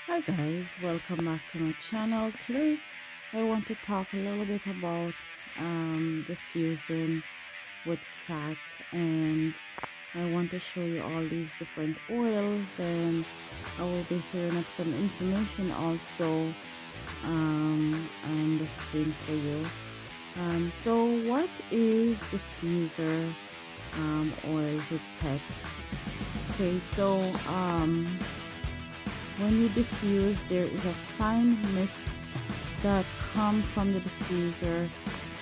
Hi guys, welcome back to my channel. Today I want to talk a little bit about diffusing with cat, and I want to show you all these different oils, and I will be filling up some information also on the screen for you. So what is diffuser oils with pets? Okay, so when you diffuse, there is a fine mist that comes from the diffuser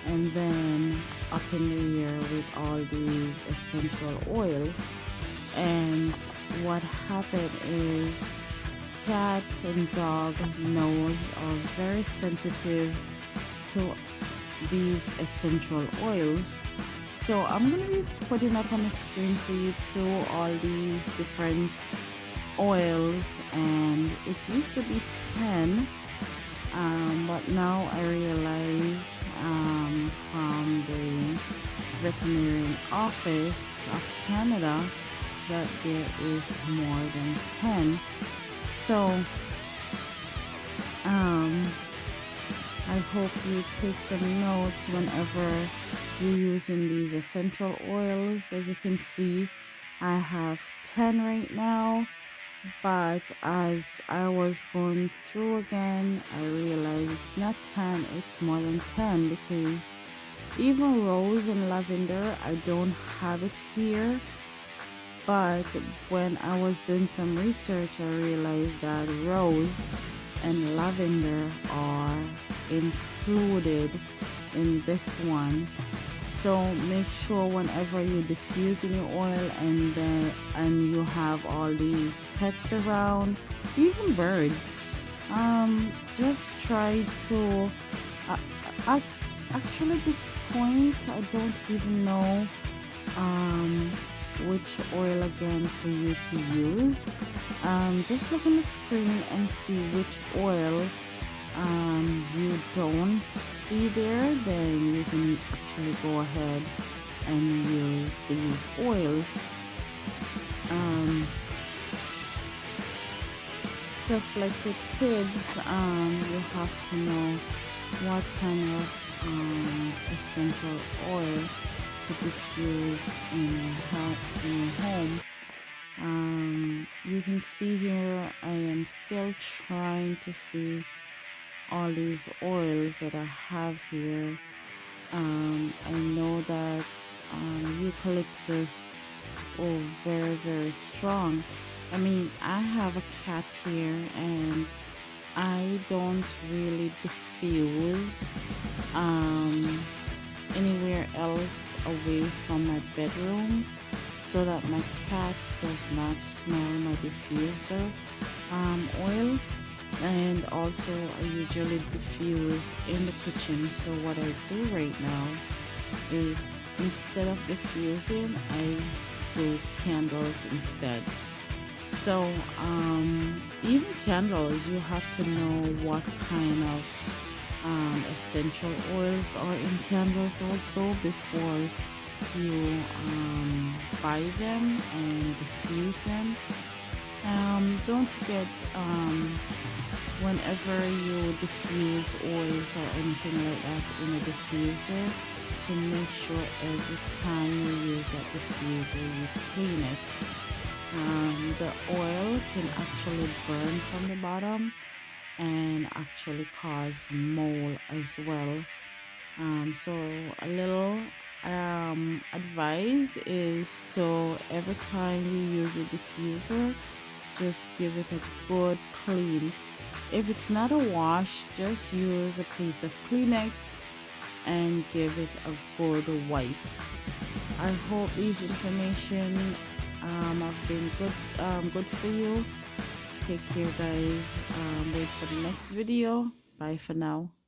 and then up in the air with all these essential oils. And what happened is cat and dog nose are very sensitive to these essential oils. So I'm going to be putting up on the screen for you through all these different oils, and it used to be 10, but now I realize from the veterinarian office of Canada that there is more than 10. So I hope you take some notes whenever you're using these essential oils. As you can see, I have 10 right now, but as I was going through again, I realized it's not 10, it's more than 10, because even rose and lavender, I don't have it here. But when I was doing some research, I realized that rose and lavender are included in this one. So make sure whenever you're diffusing your oil and you have all these pets around, even birds, just try to uh, uh, actually at this point I don't even know which oil again for you to use. Just look on the screen and see which oil you don't see there, then you can actually go ahead and use these oils. Just like with kids, you have to know what kind of essential oil to diffuse in your home. You can see here I am still trying to see all these oils that I have here. I know that eucalyptus, oh, very strong. I mean, I have a cat here and I don't really diffuse anywhere else away from my bedroom so that my cat does not smell my diffuser oil. And also I usually diffuse in the kitchen. So what I do right now is, instead of diffusing, I do candles instead. So even candles, you have to know what kind of essential oils are in candles also before you buy them and diffuse them. Don't forget, whenever you diffuse oils or anything like that in a diffuser, to make sure every time you use that diffuser you clean it. The oil can actually burn from the bottom and actually cause mold as well. So a little advice is to, every time you use a diffuser, just give it a good clean. If it's not a wash, just use a piece of Kleenex and give it a good wipe. I hope these information have been good for you. Take care, guys. Wait for the next video. Bye for now.